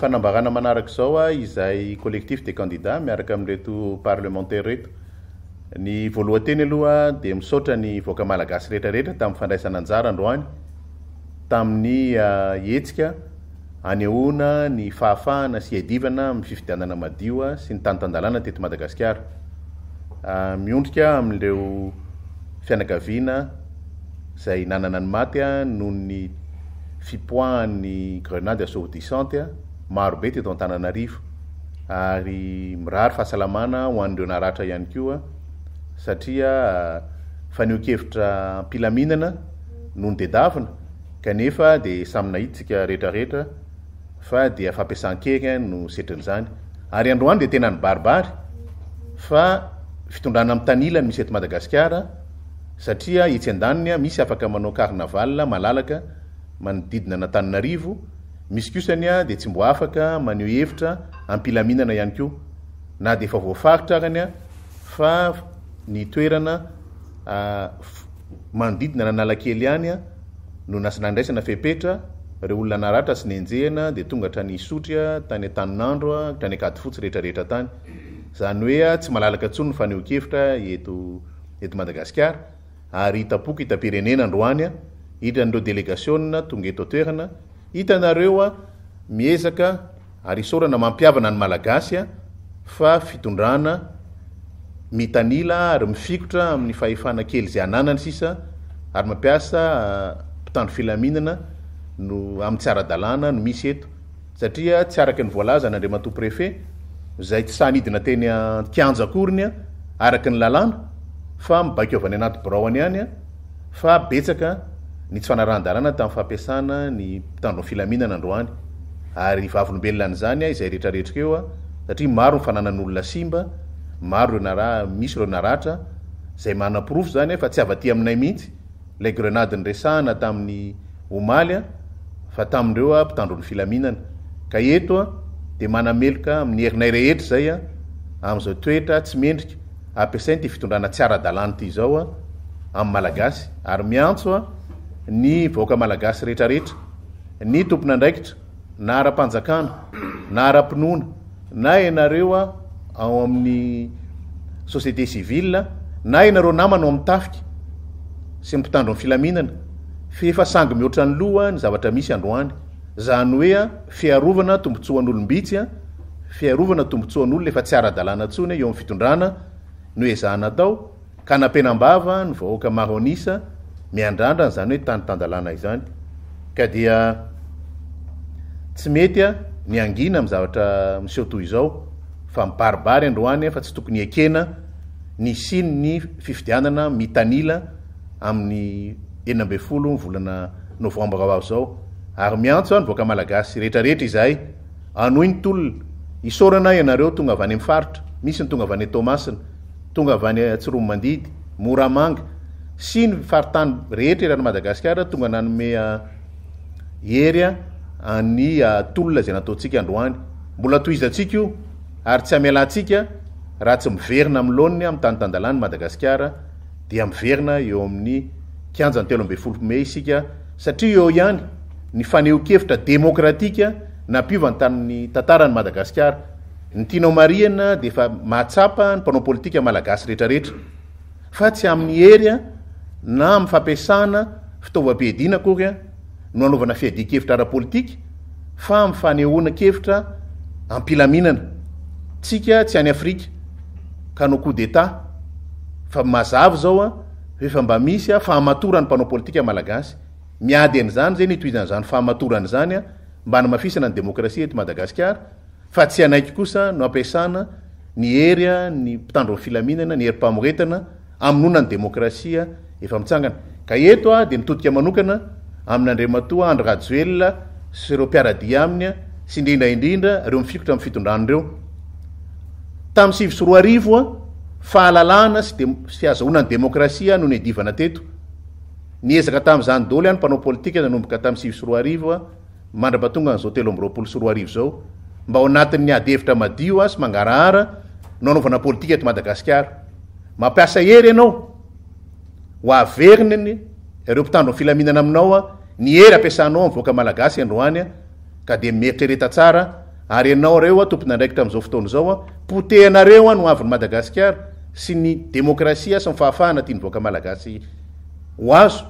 fanambarana manaraka zao izay collectif de candidats miaraka amin'reto parlementaire reto. Ny voalohanteny aloha dia misaotra ny voaka malagasy rehetrarehetra tamin'ny fandraisana anjara androany, tamin'ny hetsika anehoana ny fahafahana sy hiadivana amin'ny fifidianana madio sy ny tanitandalana teto Madagasikara. Miondrika amin'ireo fianakaviana izay nanana ny maty noho ny fipoahan'ny grenade assourdissante maro be teto Antananarivo, ary mirary fahasalamana ho an'ireo naratra ihany koa satria faneo-kevitra ampilaminana noho ny tedavina kanefa dia samy nahitsika rehetrarehetra fa dia fampiasan-kely no setrin'izany. Ary androany dia tena ny baribary fa fitondrana amin'ny tanilany misy eto Madagasikara satria etsy an-daniny misy afaka manao carnaval malalaka manodidina n'Antananarivo, misy kosany dia tsy mbo afaka maneho hevitra ampilaminana ihany koa, na dia efa voafaritra arany fa ny toerana manodidina n'Analakely ihany no nasinandraisana fepetra reo olona naratra sy nenjehana dia tonga hatrany Isotry tany Antaninandro tany Akadifotsy rehetrarehetra tany. Zany hoe tsy malalaka intsony ny faneo-kevitra eto Madagasikara, ary hitapoky hitam-pirenena androany, hitan'ireo délégation tonga eto toerana, hitanareo miezaka ary isaorana mampiavana ny malagasy fa fitondrana mitanila ary mifikotra amin'ny fahefana kely izay ananany sisa, ary mampiasa mpitandro filaminana no amin'ny tsy ara-dalàna no misy eto, satria tsy araka ny voalaza n'Andriamatoa préfet izay tsy sanidina teny Kianja akoriny araka ny lalàna fa mibakeo avy any anaty biraony ihany, fa betsaka ny tsy fanarahan-dalàna tamin'ny fampiasana ny mpitandro filaminana androany. Ary vavolombelona an'izany izay rehetrarehetra eo satria maro ny fananan'olona simba, maro misy ireo naratra izay manam-pirofo zany fa tsy avaty aminay mihitsy ilay grenade nyresahana tamin'ny omaly fa tamin'ireo mpitandro ny filaminana. Ka eto dia manameloka amin'ny herinay rehetra zay amin'izao toetra tsy mendrika ampiasainy ty fitondrana tsy ara-dalàna ty zao amin'ny malagasy, ary miantso ny vahoaka malagasy rehetrarehetra, ny tompon'andraikitra na ara-panjakana na ara-pinoana na ianareo ao amin'ny société civile na ianareo namana ao amin'ny tafika sy mpitandro ny filaminana, fefa sangy mihoatra ny loha ny zavatra misy androany. Zany hoe fiarovana tombotsoan'olombitsy, fiarovana tombotsoan'olona efa tsy ara-dalàna ntsony eo amin'ny fitondrana no ezahana atao, ka nampenam-bava ny vahoaka maro anisa miandrandra zany hoe tanitandalàna izany. Ka dia tsy mety ny angina amin'ny zavatra miseho toy izao, fa mibaribary androany fa tsy tokony ekena ny siny ny fifidianana mitanila amin'ny 12 volana novambra zao. Ary miantso ny voaka malagasy rehetrarehetra izay anoiny tolona isaorana ianareo tonga avy any amin'ny faritra, misy ny tonga avy any Tomasina, tonga avy any Tsiromomandidy, Moramanga sy ny faritany rehetra eran'ny Madagasikara tonga nanome hery ny tolona izay nataontsika androany. Mbola tohizantsika io ary tsy hamelantsika raha tsy miverina amin'ny laoniny amin'ny tanitandalàna Madagasikara dia miverina eo amin'ny 13 Mey isika, satria eo ihany ny faneo-kevitra demokratika nampiovany tamin'ny tantarany Madagasikara. Ny tianao marihana dia efa mahatsapa ny mpanao politika malagasy rehetrarehetra, fa tsy amin'ny hery na amin'ny fampiasana fitaovam-piadiana akory no anaovana fiadia-kevitra ara-politika, fa amin'ny fanehoana kevitra ampilaminana. Tsika tsy any Afrika ka no coup d'état, fa mazava zao efa mba misy fahamatorany mpanao politika malagasy, miady an'izany zay nitohizan'izany fahamatorana izany mba hanamafisana ny demokrasia eto Madagasikara, fa tsy anaiky kosa no ampiasana ny hery ny mpitandro filaminana, ny herim-pamoretana aminona ny demokrasia efa mitsangana. Ka eto dia mitodika manokana amin'Andriamatoa Andry Rajoelina sy ireo mpiaradia aminy sy indrindraindrindra ireo mifikotra amin'ny fitondran'ireo. Tamin'ny 2024 fahalalana sy azahoana ny demokrasia no niadivana teto. Niezaka tamin'izany daholo ihany mpanao politika nanomboka tamin'ny 2024 mandra-pahatonga n'izao 2024 zao, mba ao anatin'ny ady-hevitra madio sy mangarahara no anaovana politika eto Madagasikara. Mampiasa hery ianao ho averininy ireo mpitandro filaminana aminao ny hery ampiasanao amin'ny voaka malagasy androany, ka dia mieritrereta tsara ary ianao reo tompona ndraiky tamin'izao fotoana zao potehanareo no aviny Madagasikara sy ny demokrasia sy ny fahafahana tiany voaka malagasy ho azo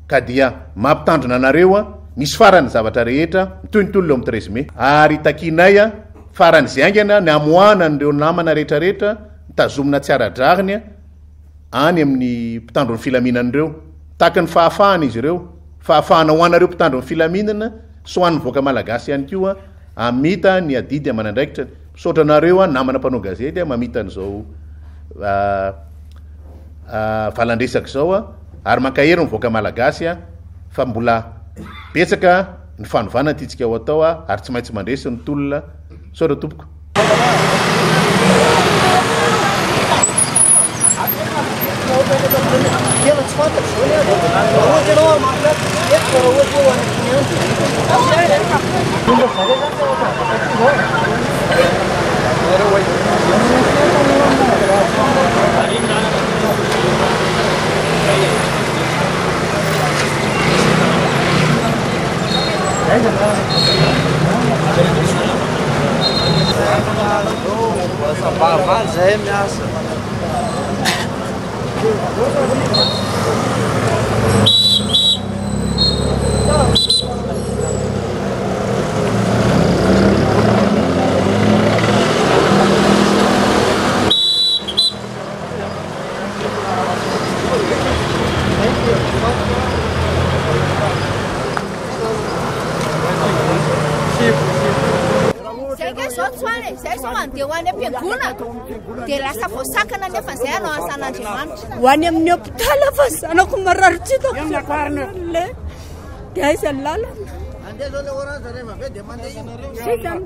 ka dia mampitandrina anareo misy farany zavatra rehetra mitoynytolo eo amin'ny 13 mai ary takinay farany ziangana ny amoana an'ireo namana rehetrarehetra mitazomina tsy ara-drariny any amin'ny mpitandro ny filaminan'ireo taky ny fahafahana izy ireo fahafahana ho anareo mpitandro ny filaminana so hoan'ny voaka malagasy ihany koa amita ny adidy amanandraikitra misaotra anareo namana mpanao gazety mamita an'izao valandresaka zao ary mankahery ny voaka malagasy fa mbola betsaka ny fanovana titsika ho atao ary tsy maintsy mandresy ny tolona saotra tompoko Zay miasa. Dia lasa voasakana nefa zay anao asan'Andriamanitra. Ho any amin'ny hôpitaly fa zanako marary tsitako le dia aiza ny lalana.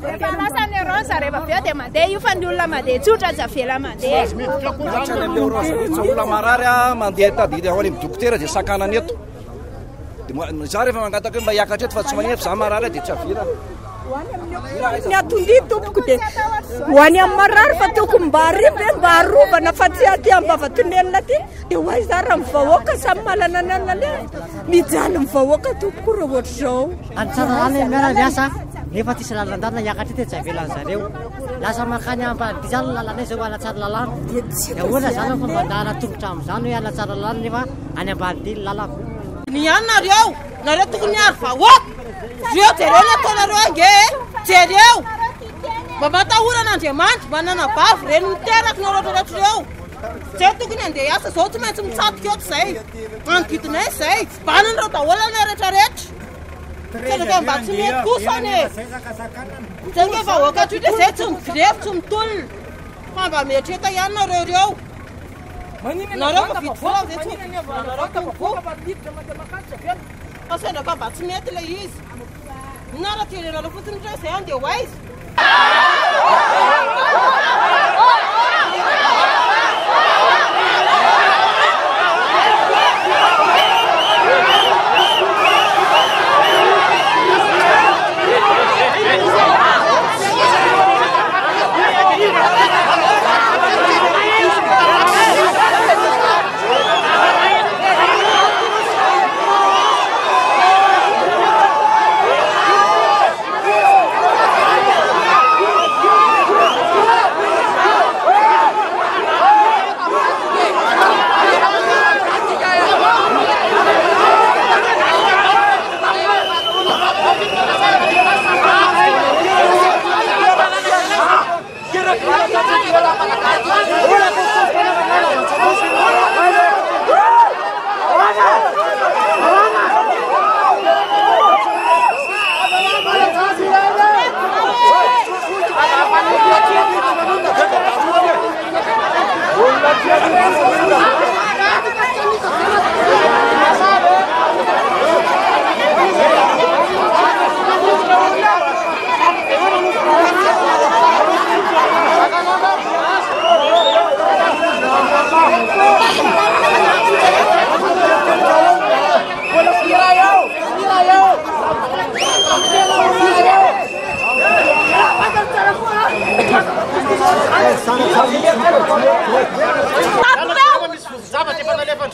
Rehefa lasany orange rehefa avy eo dia mandeha io fa ny olona mandeha tsotra javela mandeha. Olona marary mandeha tadidy ao any amin'ny dokotera dia sakanany eto. Dia za rehefa mangataka hoe mba hiakatra eto fa tsy manefa za marary dia tsy avila. Ny atondi tompoko dia ho any amin'ny marary fa tokony mba hariva mba harovana fa tsy aty ambavatonelina aty dia ho aiza raha mivahoaka samy malana anana le mijaly mivahoaka tompoko raha ohatra zao. Any tsara lana miara miasa nefa tisy lalandana hiakatra eto tsy avelan'zareo lasa makany ambadizaly lalana zao ala tsara lalana dia hoana zany fa mba ndahana tongotra amin'izany hoe ala tsara lalana nefa any ambadily lalana. Ny ihany nareo tokony hiary vahoaka reo jereo ny ataonareo ange jereo mba matahoran'Andriamanitra mba nanabavy reny miteraka naroatraroatra reo zay tokony andeha hiasa zao tsy maintsy mitsatoka eto zay angidinay zay bananyreo daholana rehetrarehetra sadaka mba tsy mety kosa ane zay hoe vahoaka tritra zay tsy migrefy tsy mitolona fa mba mietreta ihany nareo reo nareo fa vidy vola zay tsy nareo tomoko fa sadraka mba tsy mety le izy naraterenareo fotsiny reo zay andeha ho aiza.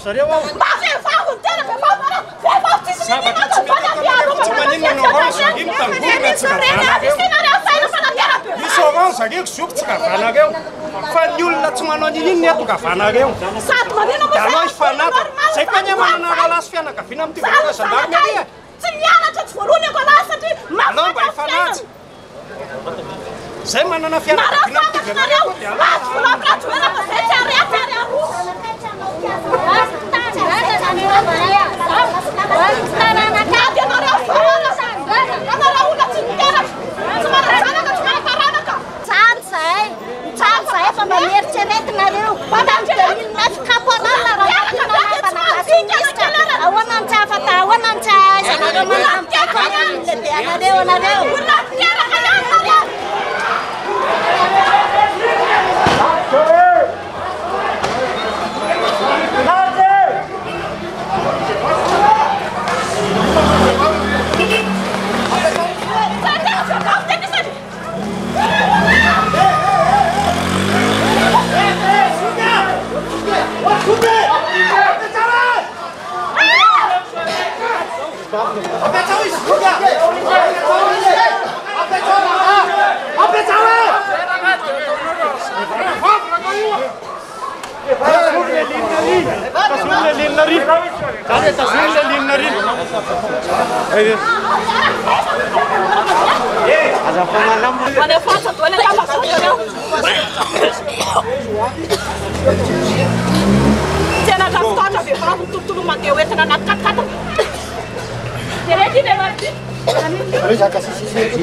Sorry, zareo zioko tsy kavanaka eo fa ny olona tsy manao an'iny ny eto kavanaka eo sady maneno da anao ifanata zay fa ny manana rahalasy fianakaviana amin'ny tyvana zandarmy ary tsy mianatra tsy voalohany akoalahy satria anao mba ifanatsy zay manana fianakaviana amin'ny tyvana dia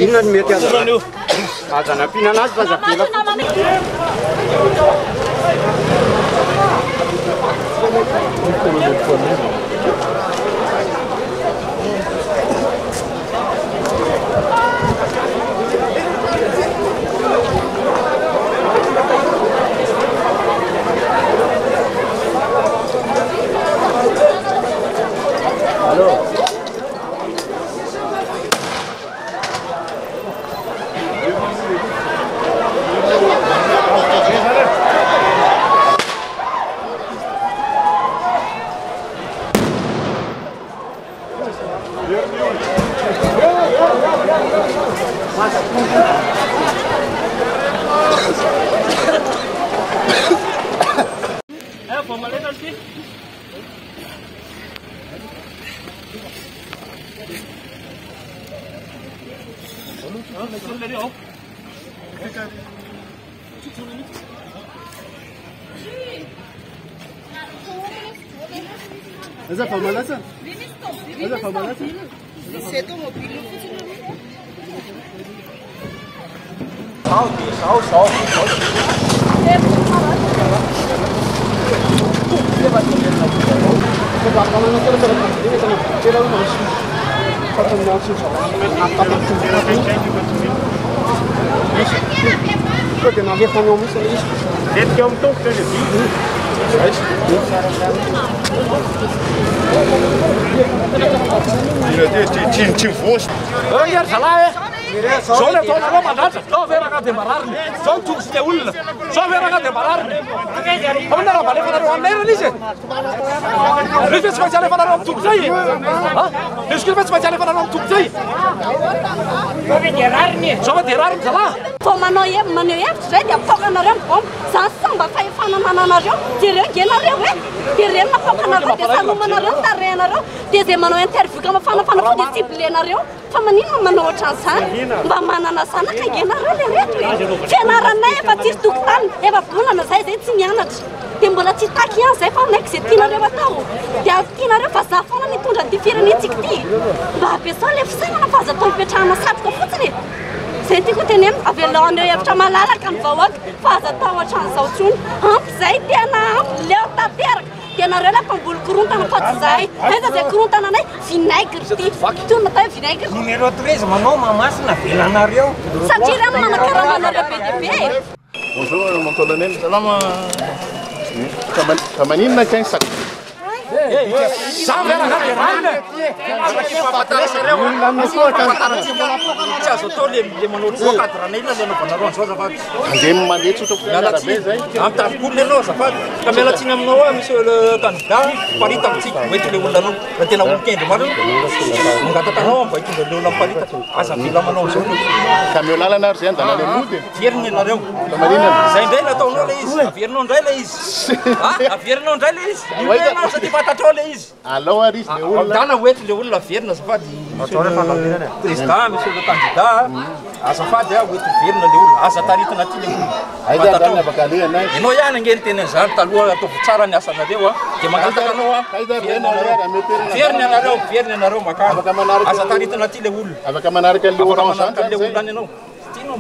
inona ny mety azana mpihinana azy fa zavela Essa famalasa? Essa famalasa? Seto mobil. Sal. Tinha voz. Olha, salário. Só le toma Roma nada. Só ver a de barar. Só tu se ulla. Só ver a de barar. Como não vale para o América nisso. Eles vão fazer para o tudo aí. Ah? Eles vão fazer para o tudo aí. Só vai tirar me lá. Manoia, sai da foca na rampa. Samba fai fana na rampa. Tira que na rampa. Tira na foca na rampa. Essa não na rampa rena ro. Desde manoia interfica fana disciplina ro. Famanina manoa chansa. Ba manana sana ka na reto. Fianarana nay efa tsisy tokotany. Efa bolana zay tsy mianatra. Dia mbola tsy taky ihany zay fa next tianareo atao. Dia tianareo fa za foana mitondra ty firenentsika ty. Mba ampiasao le fisainana fa azo atao hipetrahana satroka fotsiny. Zay tiako teneno avelaneo hevitra malalaka amin'ny vahoaka fa azo atao hatranyzao tsony. Ampy zay tena ampy leo tanteraka. Tianareo la pamboly korontana fa tsy zay. Aiza zay korontana anay vinaigre ty. Tony natao vinaigre. Numéro 13 manao mamasina velanareo. Satria rano manakaramanareo be dia be. Bonjour, mon colonel. Salama. Kamanina kay sak. Za vera gaty rarina. Afaky fahafantarana ireo. Tsy azo atao le manao voakady ranaina le anaovanareo an'izao azafady. Andeha mandeha tsotra Mialatsiny amin'ny tarikolo ianao azafady. Ka mialatsiny aminao a monsieur le candidat parita amintsika mety le olona anao. Raha tena olon-kendry marina mangatatanao mba hitondra le olona parita. Aza milamanao zao. ka meo lalana ary zay andalana mody. Averina ianareo. Zay indray nataonao le izy. Averinao indray le izy. Averinao indray le izy. Ianao sa ty fantatrao le izy. Alao ary izy le olona. Dana oety le olona averina azafady. Président, monsieur le candidat, azafady oety verina le olona. Aza taritina ty le olona. Aiza andalana afaka aleo anazy. Ianao ihany angeny teny an'izany taloha ataovy tsara ny asanareo a. Dia mangataka anao a. Verina ianareo, verina ianareo makany. Aza taritina ty le olona. Afaka manaraka le Afaka manaraka le olona ianao. Tianao.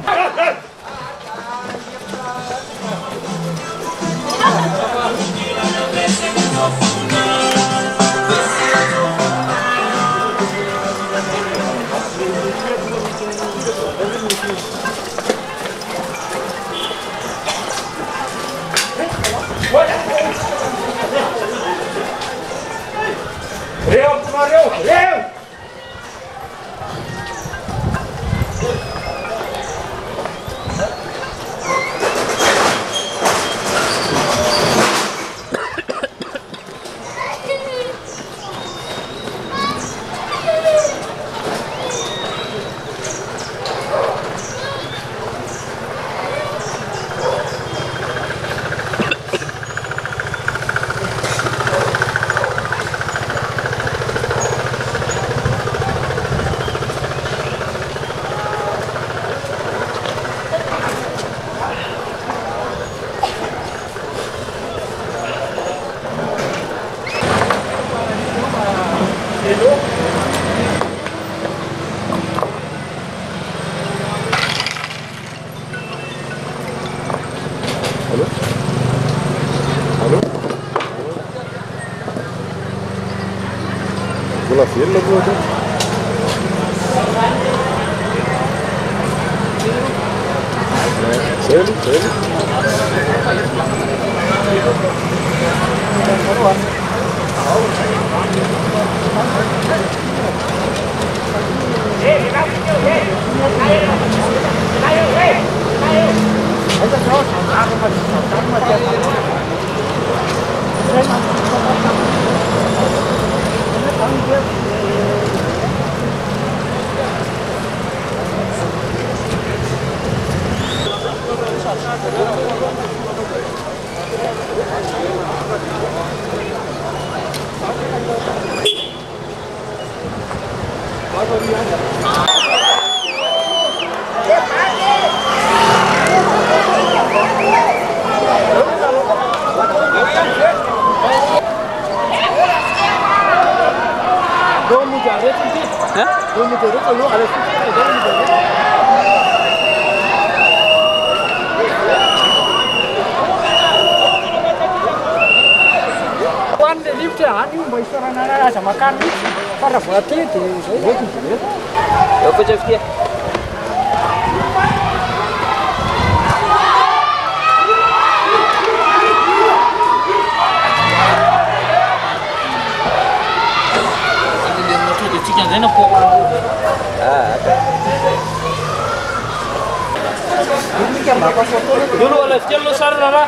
Bola verna boa tu. Sério, sério. Dulu oleh jalur sarana.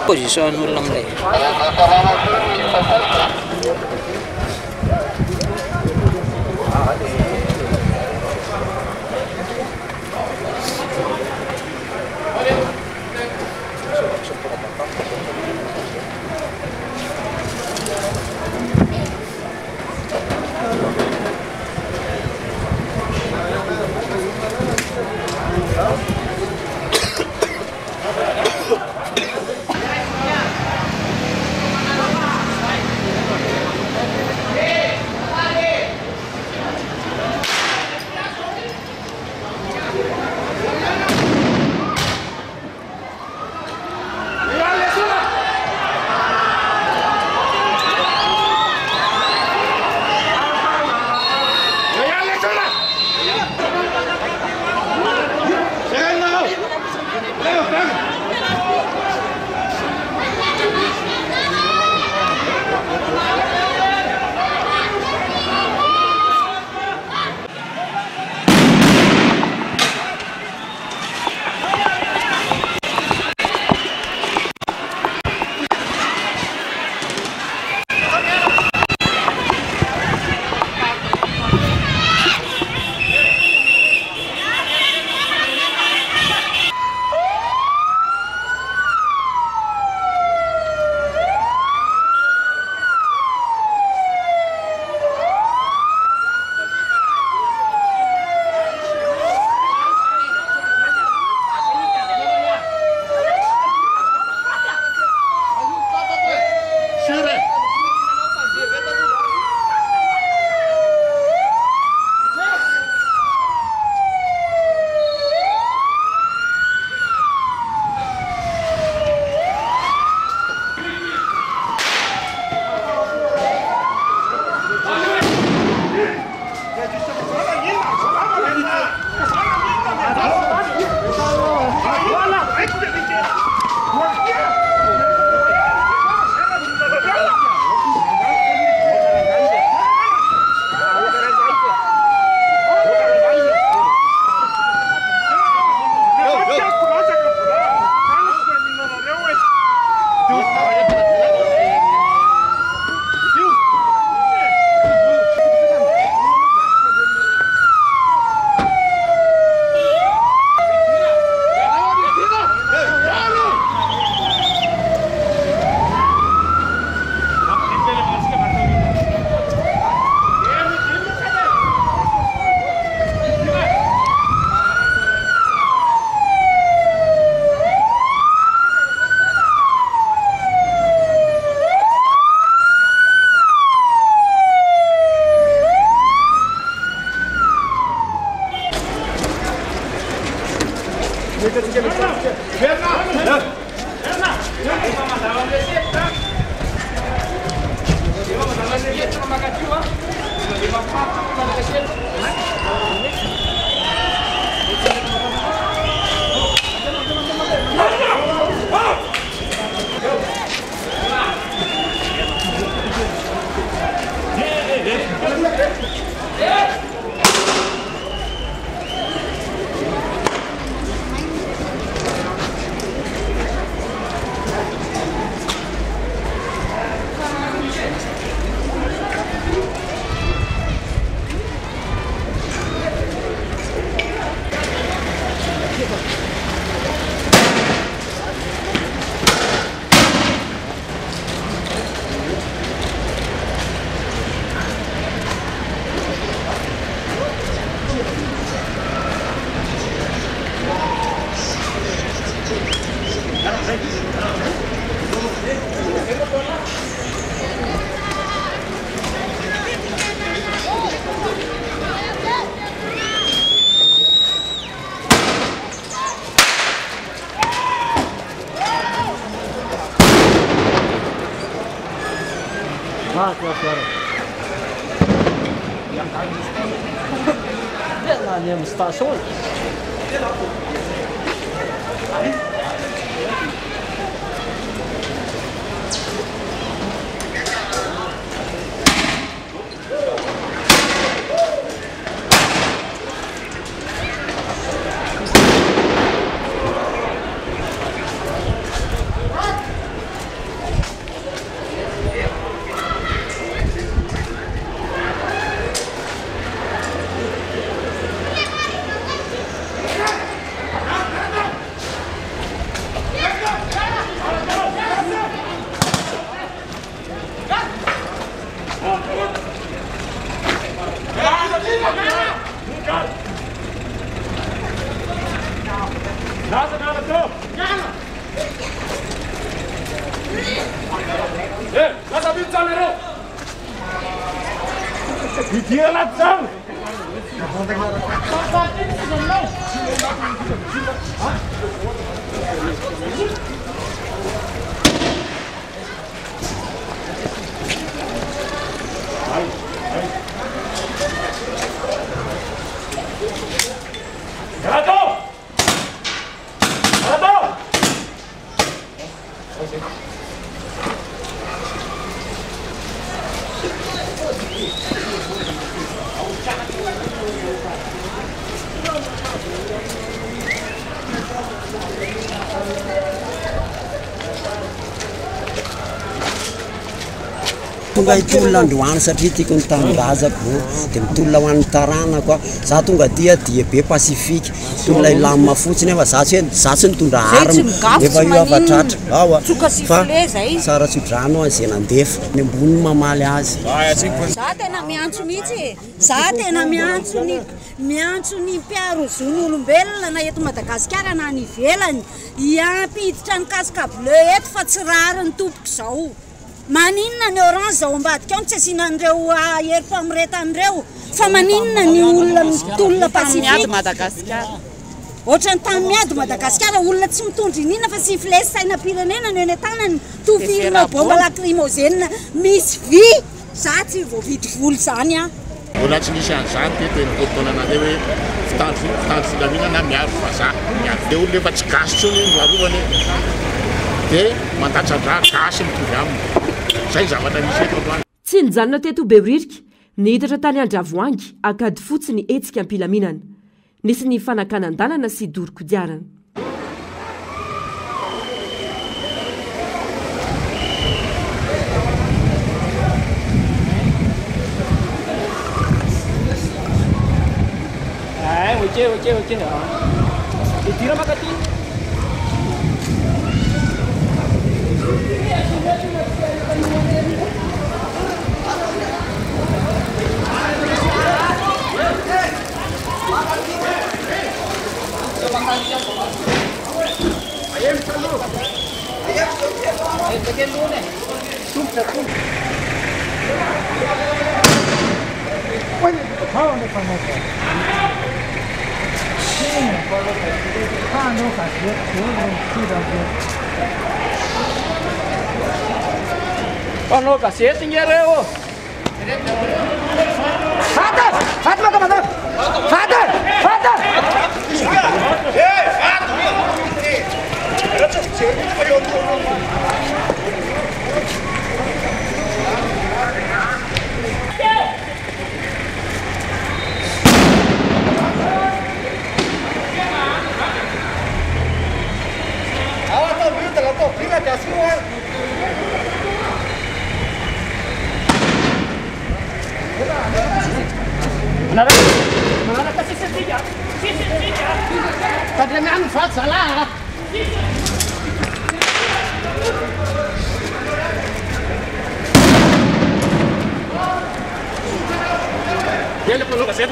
Posisyon ulang deh. Tá? tonga hitolona androany satria tiako ny tanindrazako dia mitolona ho an'ny tarana koa za tonga dia be pasifika tolona ilamina fotsiny fa za tsy nitondra arina efa io afatratra awa fa tsara tsodrano izay nandefa ny ambony mamaly azy za tena miantso mihitsy za tena miantso ny mpiaro zony olombelona na eto Madagasikara na any ivelany hiampiditra ny casque bleu eto fa tsy rariny tompoko izao maninona ny orange zao ambadika ao tsy asianan'ireo herim-pamoretan'ireo fa maninona ny olona mitolona pasifika Madagasikara ohatra ny tany miady Madagasikara olona tsy mitondry inona fa sifilesy sainam-pirenena ny eny an-tanany tofilina bomba lacrymogène misy vy za tsy voavidy volo zany a mbola tsy nisy an'izany teny kotonanareo hoe fitandro filaminana miaro vazaha miaro dia olona efa tsy gasy tsony varovany dia mandatsadra gasy mitovy aminy zay zavatra misy eto aloany tsy nijanona teto Behoririka nihitatra tany Andravoangy akady fotsiny hetsika am-pilaminana nisy ny fanakanan-dalana sy dorikodiarana okey. Ditira makati. Ano kasih tinggal reo. Father, Manaraka sisitsika. Tadray miano vato zalahy. Ele falou que você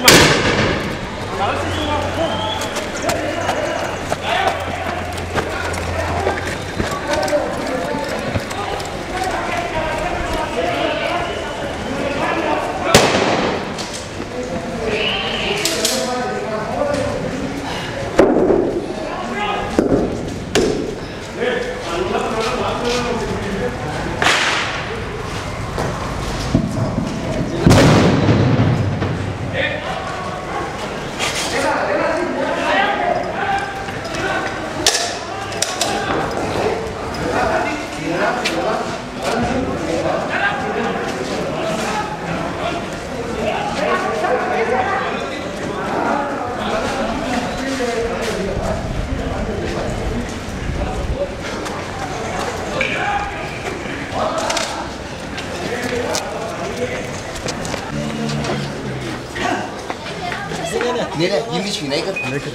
Nere, English vinegar. Lekker.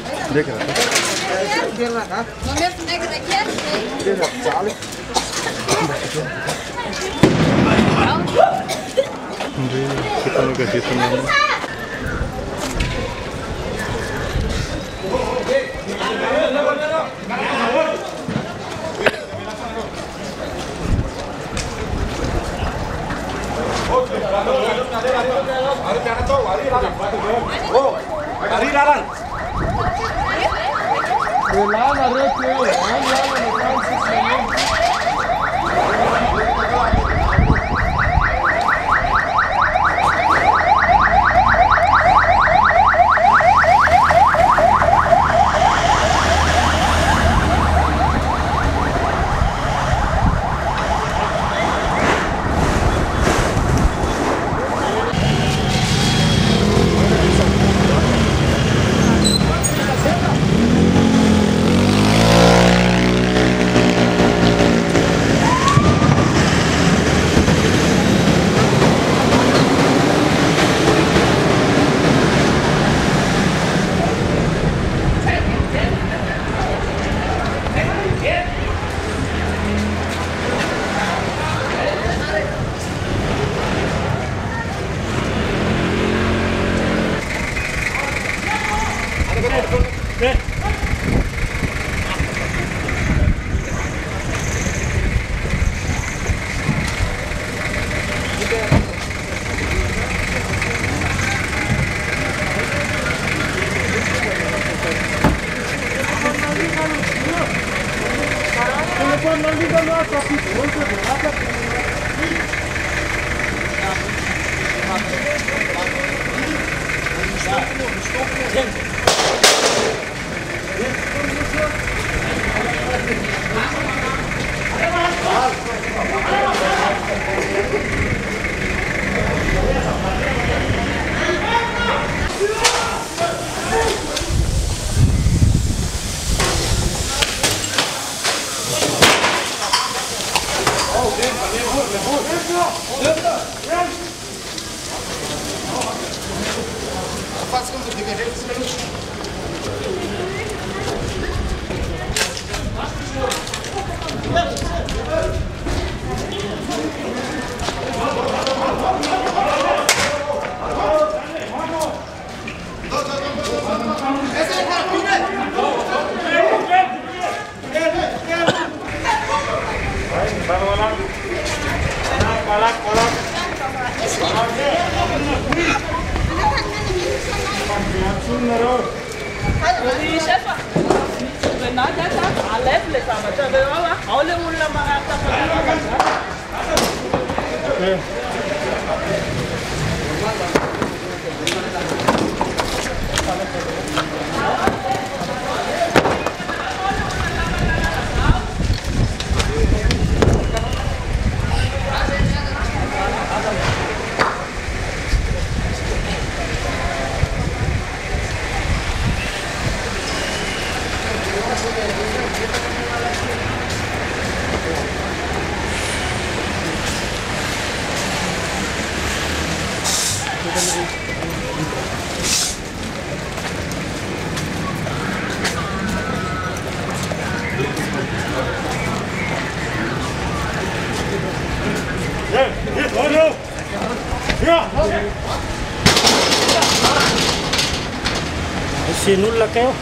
Kita nggak gitu namanya. Sinul kayo.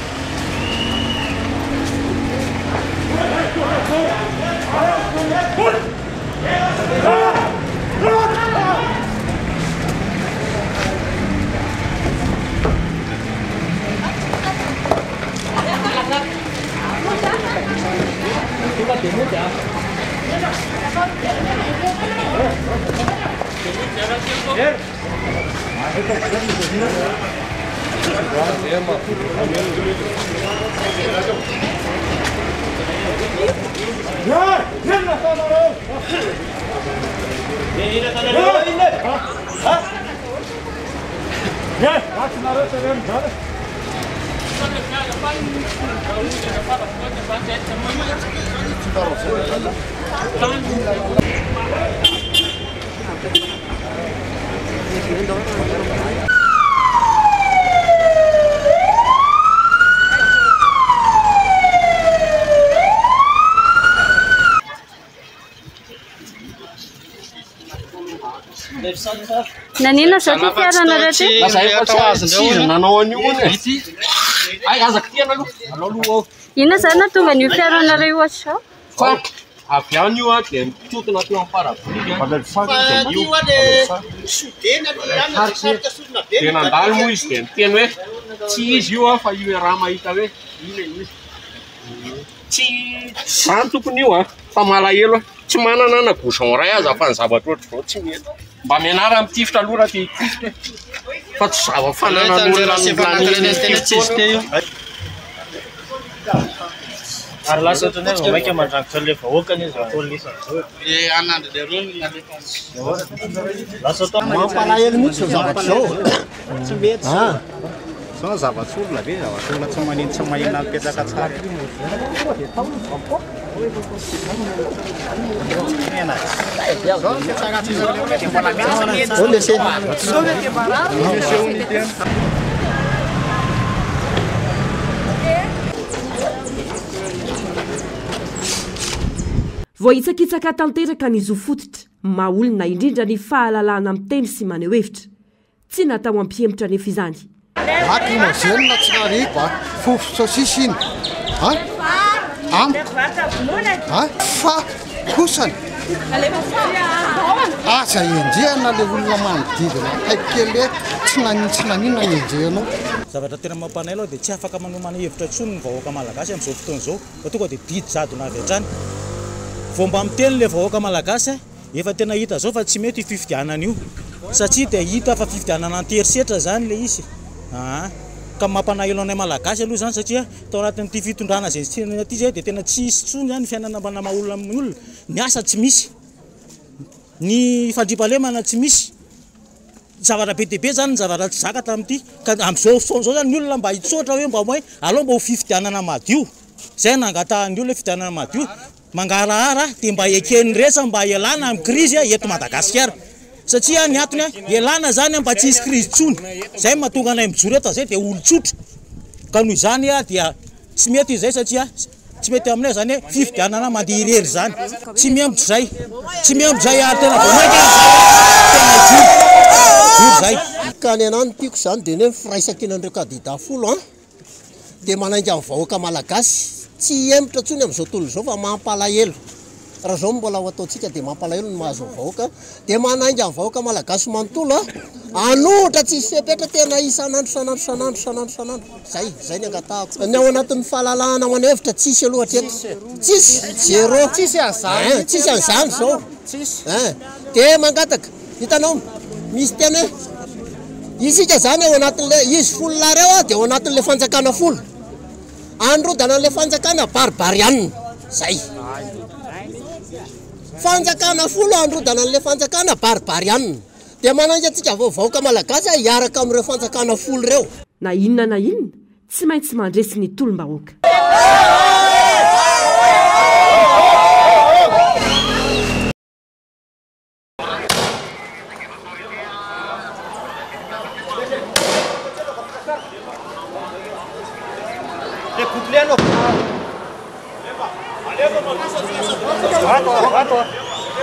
Nanina sa ty fiaranareo ty? Nanao an'io ony e. Ay, azaka ty anao aloha. Inona zany nahatonga an'io fiaranareo ohatra sao? Fa avy any io dia mitotona teo amin'ny parabolika. Dia nandalo moa izy dia miteny hoe tsy izy io fa io raha mahita hoe ina izy. Tsy zany tokony io fa malahelo tsy manana na gouchon ray aza fa ny zavatra ohatr'izao tsy mety. Mba mianara mitifitra aloha raha tifitra fa tsy zava-fananan'olona ary lasa ohatrany hoe maika mandrangotra le vahoakany izy polisa anandro le rony lasa atao mampalahelo mihitsy zao zavatra zao tsy mety zao zavatsy olona be zavatra olona tsy manino tsy mahina mipetraka tsara voaitsakitsaka tanteraka ny zo fototra maha olona indrindra ny fahalalana amin'ny teny sy maneho hevitra tsy natao ampihemitra nefa izany lacrymogène tsariko fofo saosisy iny fa kosany asa enjehana le olona manodidina kaikykely hoe tsy nanina ny enjehanao zavatra tena mampanailo dia tsy afaka manomana hevitra intsony ny vahoaka malagasy amin'izao fotoana izao fa tonga dia didy jadona avy hatrany fomba miteny le vahoaka malagasy efa tena hita zao fa tsy mety fifidianana io satria dia hita fa fifidianana anterisetra zany le izy ka mampanailo anay malagasy aloha zany satria tao anatin'ity fitondrana zay tena ty zay dia tena tsy hisy tsony zany fiainana mbana maha olona amin'ny olona ny asa tsy misy ny fandripahalemana tsy misy zavatra be dia be zany ny zavatra tsy zaka tamin'ity ka amin'izao fotoana zao zany ny olona mba hitsotra hoe mba hoe alao mba ho fifidianana madio zay nangatahany olona fifidianana madio mangarahara dia mba ekeny resa mba ialana amin'ny krizy eto Madagasikara satria ny antony ialana zany mba tsy hisy krizy tsony zay mahatonga anay mijoro eto zay dia olon-tsotra ka noho izany dia tsy mety izay satria tsy mety aminay zany hoe fifidianana mandeha irery zany tsy miembitra zay tsy miembitra zay ary tena vomaika joro zay ka ny anany tiako zany dia hoe firaisakinan'ireo kandida folo dia manainga amin'ny vahoaka malagasy tsy emitra tsony amin'izao tontolo izao fa mampalahelo raha zao mbola ho ataontsika dia mampalahelo ny mahazo vahoaka dia manainga amin'ny vahoaka malagasy manontolo anohitra tsy hisy fepetra tena isanandro zay ny angatahako ny ao anatin'ny fahalalahana manao hevitra tsisy aloha hatreto tsisy zéro tsisy an'izany zao dia mangataka hitanao misy tena hoe isika zany ao anatin'le izy folo lareo dia ao anatin'le fanjakana folo androdana an'le fanjakana barbarianina zay fanjakana folo androdana an'le fanjakana barbarianina dia manainga antsika vahoaka malagasy hiaraka amin'ireo fanjakana folo ireo na inona tsy maintsy mandresy ny tolom-bahoaka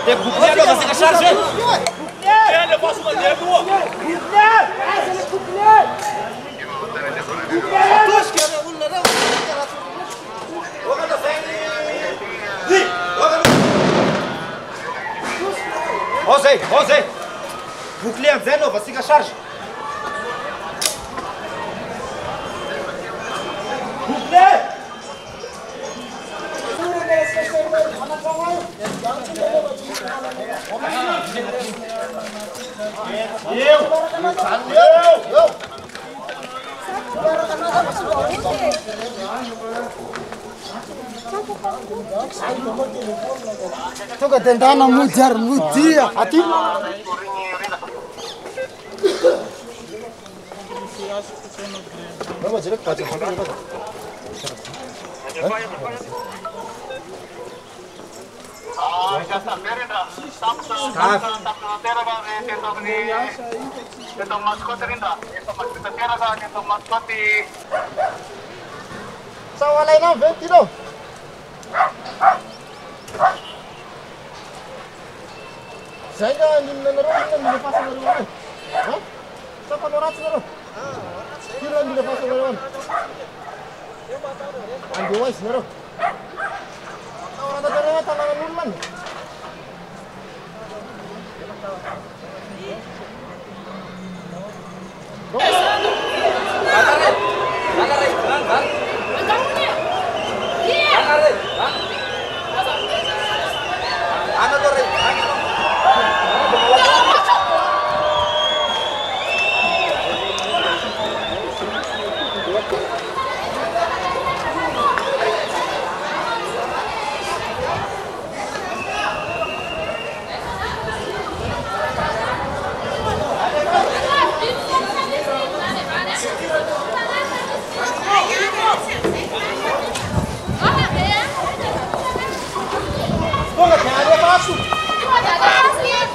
Découpez-le, c'est la charge. zay anao vatsika charge. Toka tendana mujar mudia ati. Vamos direto para Sawalay na, 20 no. Saya ingin meneruskan dilepas dari Hah? Siapa norat sekarang? Kira dilepas dari mana? Andi wais sekarang. Orang tak ada tangan nulan.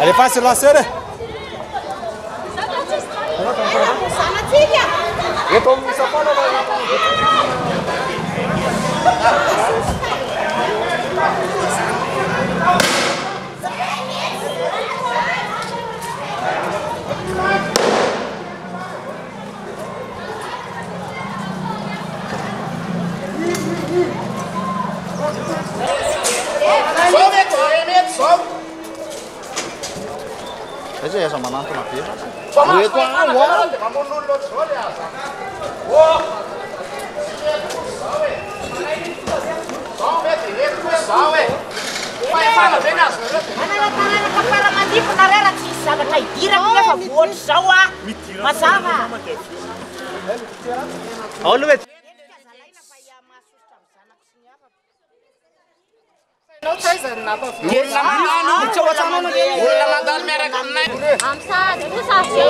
Allez, passe sur la selle. Aja ya sama nanti mati. Sama itu awal. Kamu nulot soalnya. Wah. Sawe, itu sawe. Vai fala benas. Ana kepala mandi penarera sisa kai dira punya favor sawa. Masama. Oh, lu bet. No Tyson apa? Coba sama nih. Ulah mandal merah kan. Amsa, itu saja.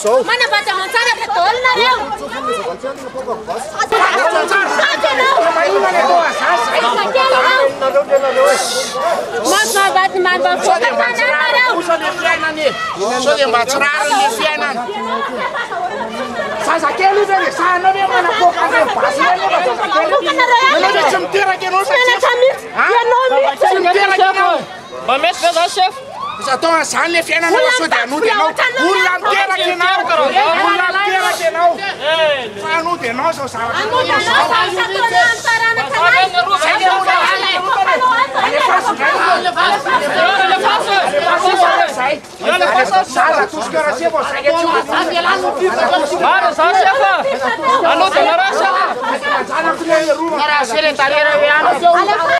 Mana baca mancana betul na reu. Mas babat man ba ko na reu. So de machrar ni fianan. Sasa que ele vem, sana vem mana ko ka vem pasi ele ba sasa que ele. Não é chumtera que não se. Chumtera que não. Ba mes peda chef. Já estão a sanle fiana na sua de não. Ulam tera que não. Ulam tera que não. Fa não de nós o sala. Anu de nós, só tô na antarana canai. Allora,